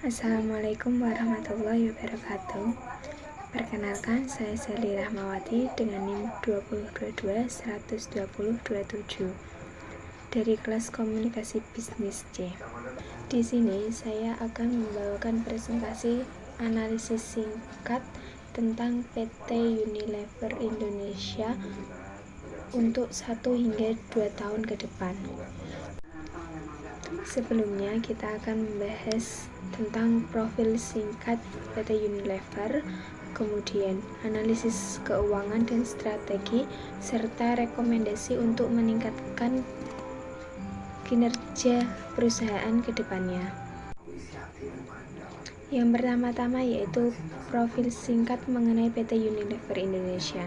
Assalamualaikum warahmatullahi wabarakatuh. Perkenalkan, saya Sally Rahmawati dengan NIM 2022-120-27 dari kelas Komunikasi Bisnis C. Di sini saya akan membawakan presentasi analisis singkat tentang PT Unilever Indonesia untuk 1 hingga 2 tahun ke depan. Sebelumnya kita akan membahas tentang profil singkat PT Unilever, kemudian analisis keuangan dan strategi, serta rekomendasi untuk meningkatkan kinerja perusahaan ke depannya. Yang pertama-tama yaitu profil singkat mengenai PT Unilever Indonesia.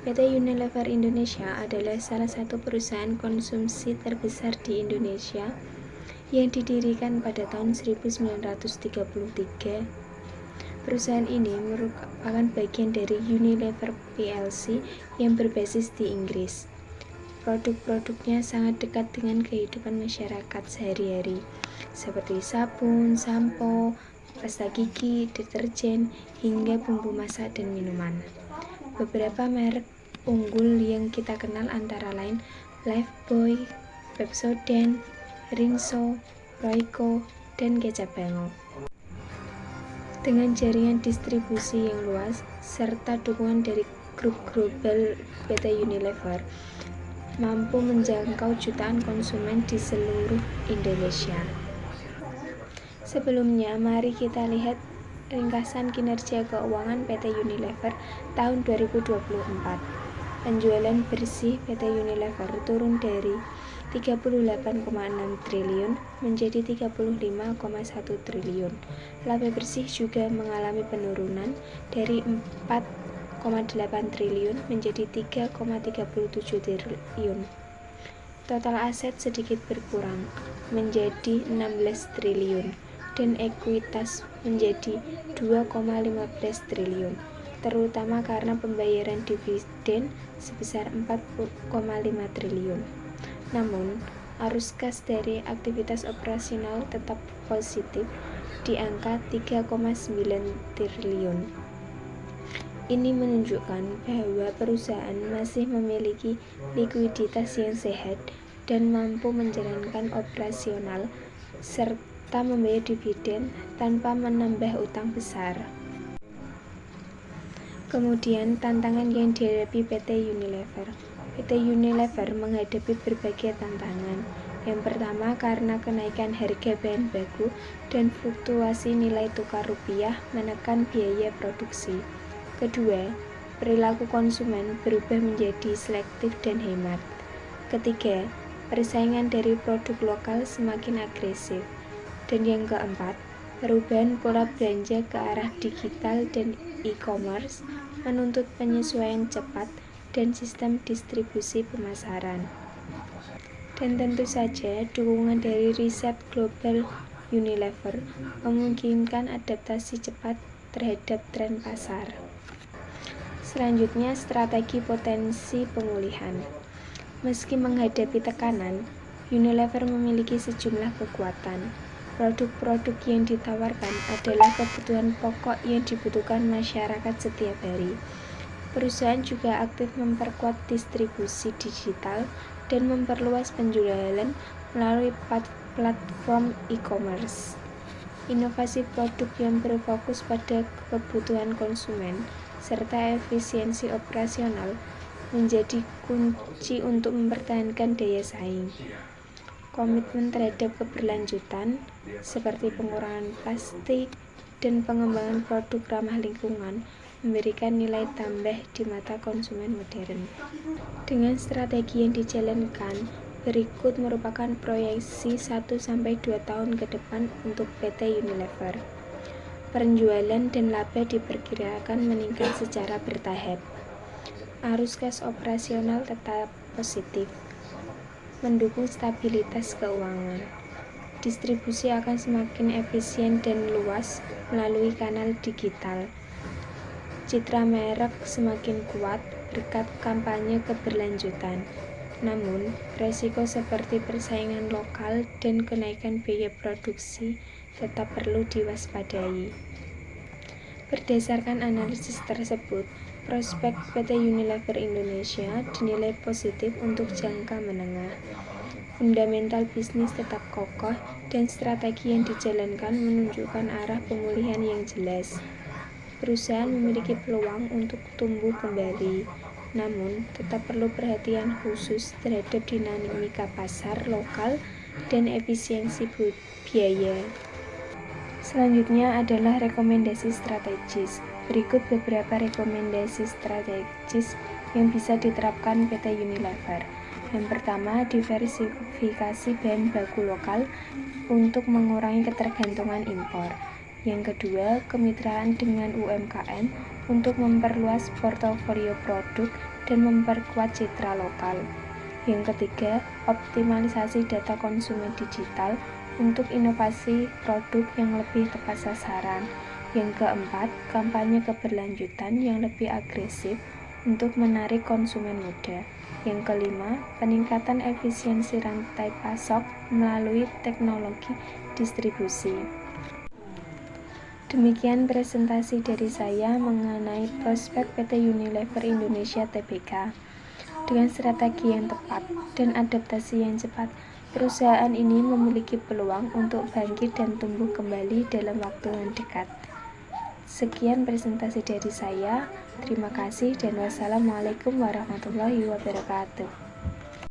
PT Unilever Indonesia adalah salah satu perusahaan konsumsi terbesar di Indonesia yang didirikan pada tahun 1933. Perusahaan ini merupakan bagian dari Unilever plc yang berbasis di Inggris. Produk-produknya sangat dekat dengan kehidupan masyarakat sehari-hari, seperti sabun, sampo, pasta gigi, deterjen, hingga bumbu masak dan minuman. Beberapa merek unggul yang kita kenal antara lain Lifebuoy, Pepsodent, Rinso, Royco, dan Kecap Bango. Dengan jaringan distribusi yang luas serta dukungan dari grup global PT Unilever, mampu menjangkau jutaan konsumen di seluruh Indonesia. Sebelumnya, mari kita lihat ringkasan kinerja keuangan PT Unilever tahun 2024. Penjualan bersih PT Unilever turun dari 38,6 triliun menjadi 35,1 triliun. Laba bersih juga mengalami penurunan dari 4,8 triliun menjadi 3,37 triliun. Total aset sedikit berkurang menjadi 16 triliun dan ekuitas menjadi 2,15 triliun, terutama karena pembayaran dividen sebesar 4,5 triliun. Namun, arus kas dari aktivitas operasional tetap positif di angka 3,9 triliun. Ini menunjukkan bahwa perusahaan masih memiliki likuiditas yang sehat dan mampu menjalankan operasional serta membayar dividen tanpa menambah utang besar. Kemudian, tantangan yang dihadapi PT Unilever. PT Unilever menghadapi berbagai tantangan. Yang pertama, karena kenaikan harga bahan baku dan fluktuasi nilai tukar rupiah menekan biaya produksi. Kedua, perilaku konsumen berubah menjadi selektif dan hemat. Ketiga, persaingan dari produk lokal semakin agresif. Dan yang keempat, perubahan pola belanja ke arah digital dan e-commerce menuntut penyesuaian cepat dan sistem distribusi pemasaran. Dan tentu saja, dukungan dari riset global Unilever memungkinkan adaptasi cepat terhadap tren pasar. Selanjutnya, strategi potensi pemulihan. Meski menghadapi tekanan, Unilever memiliki sejumlah kekuatan. Produk-produk yang ditawarkan adalah kebutuhan pokok yang dibutuhkan masyarakat setiap hari. Perusahaan juga aktif memperkuat distribusi digital dan memperluas penjualan melalui platform e-commerce. Inovasi produk yang berfokus pada kebutuhan konsumen serta efisiensi operasional menjadi kunci untuk mempertahankan daya saing. Komitmen terhadap keberlanjutan seperti pengurangan plastik dan pengembangan produk ramah lingkungan memberikan nilai tambah di mata konsumen modern. Dengan strategi yang dijalankan, berikut merupakan proyeksi 1-2 tahun ke depan untuk PT Unilever. Penjualan dan laba diperkirakan meningkat secara bertahap. Arus kas operasional tetap positif, mendukung stabilitas keuangan. Distribusi akan semakin efisien dan luas melalui kanal digital. Citra merek semakin kuat berkat kampanye keberlanjutan. Namun, resiko seperti persaingan lokal dan kenaikan biaya produksi tetap perlu diwaspadai. Berdasarkan analisis tersebut, prospek PT Unilever Indonesia dinilai positif untuk jangka menengah. Fundamental bisnis tetap kokoh dan strategi yang dijalankan menunjukkan arah pemulihan yang jelas. Perusahaan memiliki peluang untuk tumbuh kembali, namun tetap perlu perhatian khusus terhadap dinamika pasar lokal dan efisiensi biaya. Selanjutnya adalah rekomendasi strategis. Berikut beberapa rekomendasi strategis yang bisa diterapkan PT Unilever. Yang pertama, diversifikasi bahan baku lokal untuk mengurangi ketergantungan impor. Yang kedua, kemitraan dengan UMKM untuk memperluas portofolio produk dan memperkuat citra lokal. Yang ketiga, optimalisasi data konsumen digital untuk inovasi produk yang lebih tepat sasaran. Yang keempat, kampanye keberlanjutan yang lebih agresif untuk menarik konsumen muda. Yang kelima, peningkatan efisiensi rantai pasok melalui teknologi distribusi. Demikian presentasi dari saya mengenai prospek PT Unilever Indonesia Tbk. Dengan strategi yang tepat dan adaptasi yang cepat, perusahaan ini memiliki peluang untuk bangkit dan tumbuh kembali dalam waktu yang dekat. Sekian presentasi dari saya. Terima kasih dan wassalamualaikum warahmatullahi wabarakatuh.